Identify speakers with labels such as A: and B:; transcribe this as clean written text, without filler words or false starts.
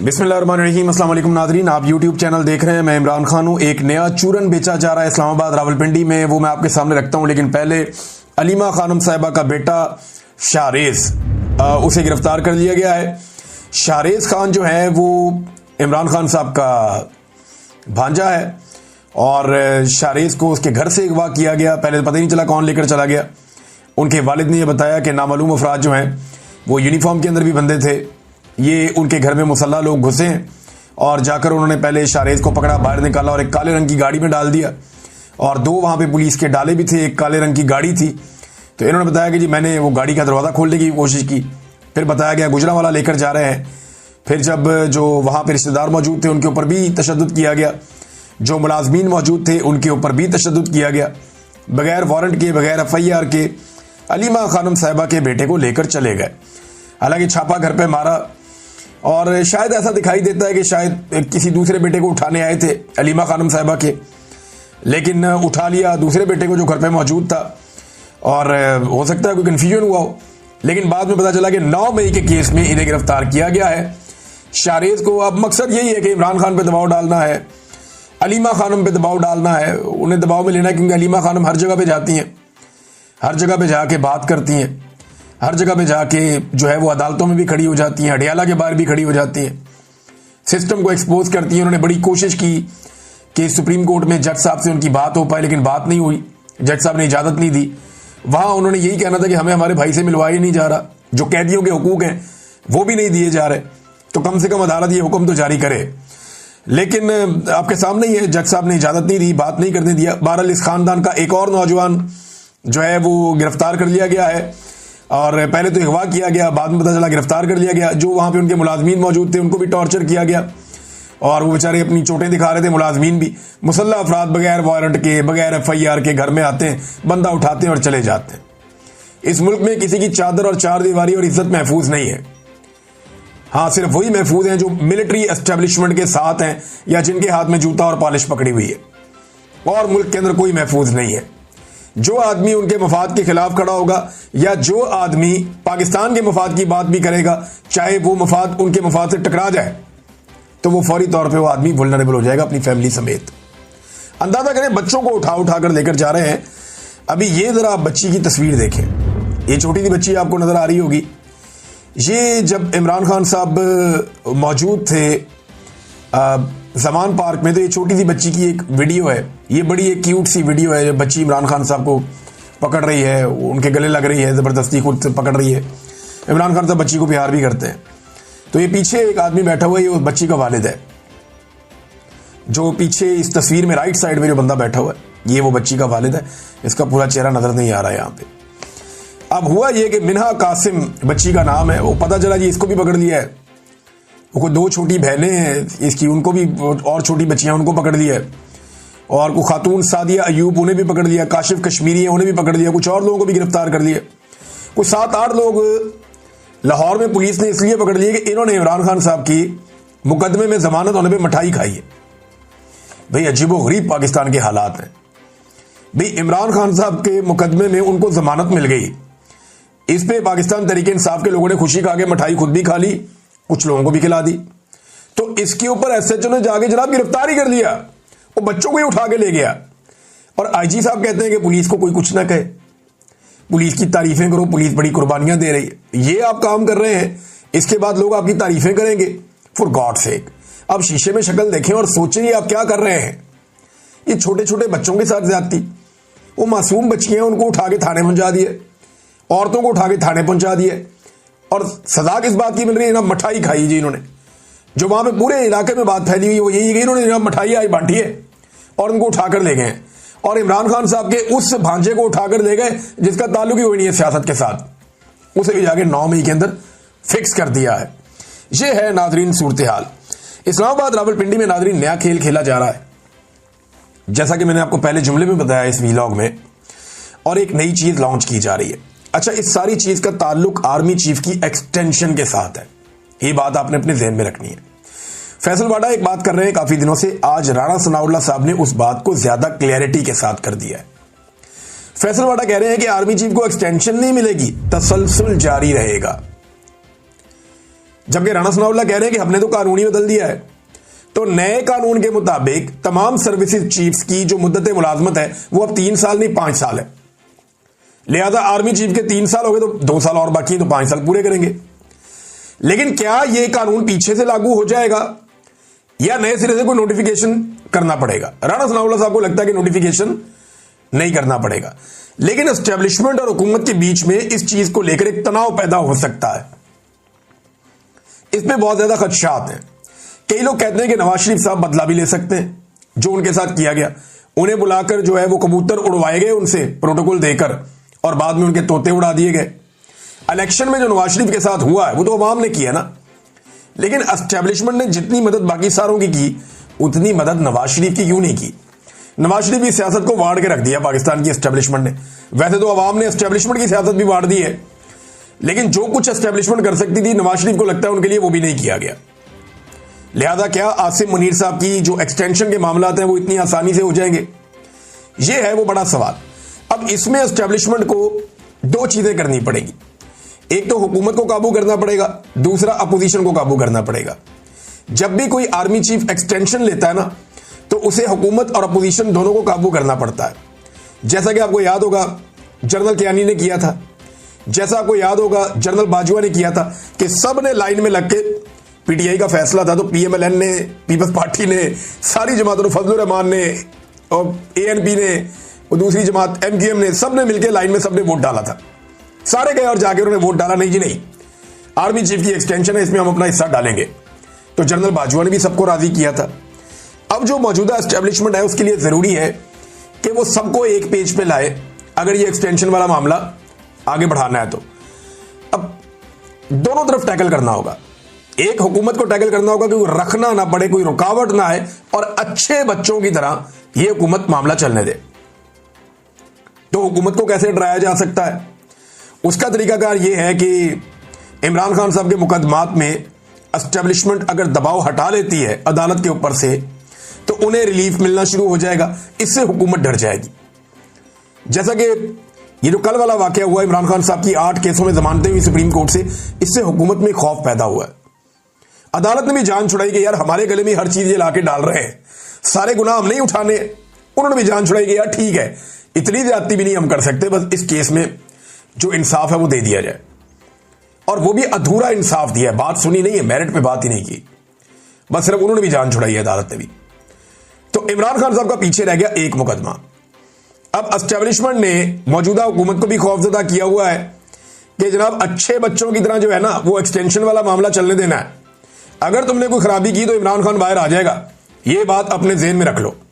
A: बिस्मिल्लाहिर्रहमानिर्रहीम। अस्सलाम वालेकुम नाज़रीन, आप YouTube चैनल देख रहे हैं। मैं इमरान खान हूँ। एक नया चूरन बेचा जा रहा है इस्लामाबाद रावलपिंडी में, वो मैं आपके सामने रखता हूँ। लेकिन पहले अलीमा खानम साहिबा का बेटा शाहरेज, उसे गिरफ्तार कर लिया गया है। शाहरेज खान जो है वो इमरान खान साहब का भांजा है और शाहरेज को उसके घर से अगवा किया गया। पहले तो पता ही नहीं चला कौन लेकर चला गया। उनके वालिद ने यह बताया कि नामालूम अफराद जो हैं वो यूनिफॉर्म के अंदर भी बंदे थे। ये उनके घर में मुसल्ला लोग घुसे और जाकर उन्होंने पहले शाहरेज को पकड़ा, बाहर निकाला और एक काले रंग की गाड़ी में डाल दिया। और दो वहाँ पे पुलिस के डाले भी थे, एक काले रंग की गाड़ी थी। तो इन्होंने बताया कि जी मैंने वो गाड़ी का दरवाज़ा खोलने की कोशिश की। फिर बताया गया गुजरांवाला लेकर जा रहे हैं। फिर जब जो वहाँ पे रिश्तेदार मौजूद थे उनके ऊपर भी तशद्दुद किया गया, जो मुलाजमीन मौजूद थे उनके ऊपर भी तशद्दुद किया गया। बगैर वारंट के, बगैर FIR के अलीमा खानम साहिबा के बेटे को लेकर चले गए। हालांकि छापा घर पे मारा और शायद ऐसा दिखाई देता है कि शायद किसी दूसरे बेटे को उठाने आए थे अलीमा खानम साहिबा के, लेकिन उठा लिया दूसरे बेटे को जो घर पे मौजूद था। और हो सकता है कोई कन्फ्यूजन हुआ हो, लेकिन बाद में पता चला कि 9 मई के केस में इन्हें गिरफ्तार किया गया है। शाहरेज को अब मकसद यही है कि इमरान खान पे दबाव डालना है, अलीमा खानम पे दबाव डालना है, उन्हें दबाव में लेना है। क्योंकि अलीमा खानम हर जगह पे जाती हैं, हर जगह पे जाके बात करती हैं, हर जगह पे जाके जो है वो अदालतों में भी खड़ी हो जाती हैं, हडियाला के बाहर भी खड़ी हो जाती हैं, सिस्टम को एक्सपोज करती हैं। उन्होंने बड़ी कोशिश की कि सुप्रीम कोर्ट में जज साहब से उनकी बात हो पाए, लेकिन बात नहीं हुई। जज साहब ने इजाज़त नहीं दी। वहाँ उन्होंने यही कहना था कि हमें हमारे भाई से मिलवाया ही नहीं जा रहा, जो कैदियों के हुकूक हैं वो भी नहीं दिए जा रहे, तो कम से कम अदालत ये हुक्म तो जारी करे। लेकिन आपके सामने ही है, जज साहब ने इजाज़त नहीं दी, बात नहीं करने दिया। बहरहाल इस खानदान का एक और नौजवान जो है वो गिरफ्तार कर लिया गया है और पहले तो अगवा किया गया, बाद में पता चला गिरफ्तार कर लिया गया। जो वहाँ पे उनके मुलाजमीन मौजूद थे उनको भी टॉर्चर किया गया और वो बेचारे अपनी चोटें दिखा रहे थे। मुलाजमीन भी मुसल्ला अफराद बगैर वारंट के, बगैर FIR के घर में आते हैं, बंदा उठाते हैं और चले जाते हैं। इस मुल्क में किसी की चादर और चार दीवारी और इज्जत महफूज नहीं है। हाँ, सिर्फ वही महफूज हैं जो मिलिट्री एस्टेब्लिशमेंट के साथ हैं या जिनके हाथ में जूता और पॉलिश पकड़ी हुई है, और मुल्क के अंदर कोई महफूज नहीं है। जो आदमी उनके मफाद के खिलाफ खड़ा होगा या जो आदमी पाकिस्तान के मफाद की बात भी करेगा, चाहे वो मफाद उनके मफाद से टकरा जाए, तो वो फौरी तौर पे वो आदमी वुल्नरेबल हो जाएगा अपनी फैमिली समेत। अंदाजा करें, बच्चों को उठा उठा कर लेकर जा रहे हैं। अभी ये जरा आप बच्ची की तस्वीर देखें, ये छोटी सी बच्ची आपको नजर आ रही होगी। ये जब इमरान खान साहब मौजूद थे ज़मान पार्क में, तो ये छोटी सी बच्ची की एक वीडियो है। ये बड़ी एक क्यूट सी वीडियो है। जब बच्ची इमरान खान साहब को पकड़ रही है, उनके गले लग रही है, ज़बरदस्ती खुद से पकड़ रही है। इमरान खान साहब बच्ची को प्यार भी करते हैं। तो ये पीछे एक आदमी बैठा हुआ है, ये उस बच्ची का वालिद है। जो पीछे इस तस्वीर में राइट साइड में जो बंदा बैठा हुआ है, ये वो बच्ची का वालिद है। इसका पूरा चेहरा नजर नहीं आ रहा है यहाँ पे। अब हुआ ये कि मिन्हा कासिम बच्ची का नाम है। वो पता चला जी इसको भी पकड़ लिया है। वो 2 छोटी बहनें हैं इसकी, उनको भी, और छोटी बच्चियां उनको पकड़ लिया है। और को खातून सादिया अयूब, उन्हें भी पकड़ लिया। काशिफ कश्मीरी है, उन्हें भी पकड़ लिया। कुछ और लोगों को भी गिरफ्तार कर लिया। कुछ 7-8 लोग लाहौर में पुलिस ने इसलिए पकड़ लिए कि इन्होंने इमरान खान साहब की मुकदमे में जमानत होने पर मिठाई खाई है। भाई अजीबोगरीब पाकिस्तान के हालात हैं। भाई इमरान खान साहब के मुकदमे में उनको जमानत मिल गई, इस पे पाकिस्तान तहरीक इंसाफ के लोगों ने खुशी खा के मिठाई खुद भी खा ली, कुछ लोगों को भी खिला दी। तो इसके ऊपर SHO ने जाके जनाब गिरफ्तार ही कर लिया। वो बच्चों को ही उठा के ले गया। और IG साहब कहते हैं कि पुलिस को कोई कुछ ना कहे, पुलिस की तारीफें करो, पुलिस बड़ी कुर्बानियां दे रही है। ये आप काम कर रहे हैं, इसके बाद लोग आपकी तारीफें करेंगे। फॉर गॉड सेक, अब शीशे में शक्ल देखें और सोचें आप क्या कर रहे हैं। ये छोटे छोटे बच्चों के साथ ज्यादती, वो मासूम बच्चियां, उनको उठा के थाने पहुंचा दिए, औरतों को उठा के थाने पहुंचा दिए। और सजा किस बात की मिल रही है ना? मिठाई खाई जी इन्होंने। जो वहां पे पूरे इलाके में बात फैली हुई वो यही है कि इन्होंने मिठाई आज बांटी है और उनको उठाकर ले गए। और इमरान खान साहब के उस भांजे को उठाकर ले गए जिसका ताल्लुक ही कोई नहीं है सियासत के साथ, उसे भी जाके 9 मई के अंदर फिक्स कर दिया है। ये है नाजरीन सूरत हाल। इस्लामाबाद रावलपिंडी में नाजरीन नया खेल खेला जा रहा है, जैसा कि मैंने आपको पहले जुमले में बताया इस वीलॉग में, और एक नई चीज लॉन्च की जा रही है। अच्छा, इस सारी चीज का ताल्लुक आर्मी चीफ की एक्सटेंशन के साथ है। ये बात आपने अपने ज़हन में रखनी है। फैसल वाडा एक बात कर रहे हैं काफी दिनों से, आज राणा सनाउल्लाह साहब ने उस बात को ज्यादा क्लैरिटी के साथ कर दिया है। फैसल वाडा कह रहे हैं कि आर्मी चीफ को एक्सटेंशन नहीं मिलेगी, तसलसल जारी रहेगा। जबकि राणा सनाउल्लाह कह रहे हैं कि हमने तो कानून ही बदल दिया है। तो नए कानून के मुताबिक तमाम सर्विसेज चीफ्स की जो मुद्दत मुलाजमत है वो अब 3 साल नहीं 5 साल है। लिहाजा आर्मी चीफ के 3 साल हो गए तो 2 साल और बाकी, तो 5 साल पूरे करेंगे। लेकिन क्या यह कानून पीछे से लागू हो जाएगा या नए सिरे से कोई नोटिफिकेशन करना पड़ेगा? राणा सनाउल्लाह साहब को लगता है कि नोटिफिकेशन नहीं करना पड़ेगा, लेकिन एस्टेब्लिशमेंट और हुकूमत के बीच में इस चीज को लेकर एक तनाव पैदा हो सकता है। इसमें बहुत ज्यादा खदशात हैं। कई लोग कहते हैं कि नवाज शरीफ साहब बदला भी ले सकते हैं, जो उनके साथ किया गया। उन्हें बुलाकर जो है वो कबूतर उड़वाए गए उनसे प्रोटोकॉल देकर, और बाद में उनके तोते उड़ा दिए गए। इलेक्शन में जो नवाज शरीफ के साथ हुआ है वो तो अवाम ने किया ना, लेकिन एस्टेब्लिशमेंट ने जितनी मदद बाकी सारों की उतनी मदद नवाज शरीफ की क्यों नहीं की? नवाज शरीफ की सियासत को वाड़ के रख दिया पाकिस्तान की एस्टेब्लिशमेंट ने। वैसे तो अवाम ने एस्टेब्लिशमेंट की सियासत भी वाड़ दी है, लेकिन जो कुछ एस्टेब्लिशमेंट कर सकती थी नवाज शरीफ को लगता है उनके लिए वो भी नहीं किया गया। लिहाजा क्या आसिम मुनीर साहब की जो एक्सटेंशन के मामला हैं वो इतनी आसानी से हो जाएंगे? ये है वो बड़ा सवाल। अब इसमें एस्टेब्लिशमेंट को 2 चीजें करनी पड़ेगी। एक तो हुकूमत को काबू करना पड़ेगा, दूसरा अपोजिशन को काबू करना पड़ेगा। जब भी कोई आर्मी चीफ एक्सटेंशन लेता है ना, तो उसे हुकूमत और अपोजिशन दोनों को काबू करना पड़ता है। जैसा कि आपको याद होगा जनरल कियानी ने किया था, जैसा आपको याद होगा जनरल बाजवा ने किया था, कि सब ने लाइन में लग के, पीटीआई का फैसला था तो पीएमएलएन ने, पीपल्स पार्टी ने, सारी जमातों, फजलुर रहमान ने और एएनपी ने और दूसरी जमात एमक्यूएम ने, सबने मिलकर लाइन में सबने वोट डाला था। सारे गए और जाके उन्होंने वोट डाला, नहीं जी नहीं, आर्मी चीफ की एक्सटेंशन है, इसमें हम अपना हिस्सा डालेंगे। तो जनरल बाजवा ने भी सबको राजी किया था। अब जो मौजूदा एस्टेब्लिशमेंट है उसके लिए जरूरी है कि वो सबको एक पेज पे लाए, अगर ये एक्सटेंशन वाला मामला आगे बढ़ाना है तो। अब दोनों तरफ टैकल करना होगा। एक हुकूमत को टैकल करना होगा कि कोई रखना ना पड़े, कोई रुकावट ना आए, और अच्छे बच्चों की तरह यह हुकूमत मामला चलने दे। तो हुकूमत को कैसे डराया जा सकता है? उसका तरीकाकार यह है कि इमरान खान साहब के मुकदमात में एस्टेब्लिशमेंट अगर दबाव हटा लेती है अदालत के ऊपर से, तो उन्हें रिलीफ मिलना शुरू हो जाएगा। इससे हुकूमत डर जाएगी। जैसा कि ये जो कल वाला वाकया हुआ इमरान खान साहब की 8 केसों में जमानतें हुई सुप्रीम कोर्ट से, इससे हुकूमत में खौफ पैदा हुआ है। अदालत ने भी जान छुड़ाई कि यार हमारे गले में हर चीज ये लाके डाल रहे हैं, सारे गुनाह हम नहीं उठाने। उन्होंने भी जान छुड़ाई कि यार ठीक है, इतनी ज्यादती भी नहीं हम कर सकते, बस इस केस में जो इंसाफ है वो दे दिया जाए। और वो भी अधूरा इंसाफ दिया है, बात सुनी नहीं है, मेरिट पे बात ही नहीं की, बस सिर्फ उन्होंने भी जान छुड़ाई है अदालत ने भी। तो इमरान खान साहब का पीछे रह गया एक मुकदमा। अब एस्टेब्लिशमेंट ने मौजूदा हुकूमत को भी खौफजदा किया हुआ है कि जनाब अच्छे बच्चों की तरह जो है ना वो एक्सटेंशन वाला मामला चलने देना है। अगर तुमने कोई खराबी की तो इमरान खान बाहर आ जाएगा, ये बात अपने ज़हन में रख लो।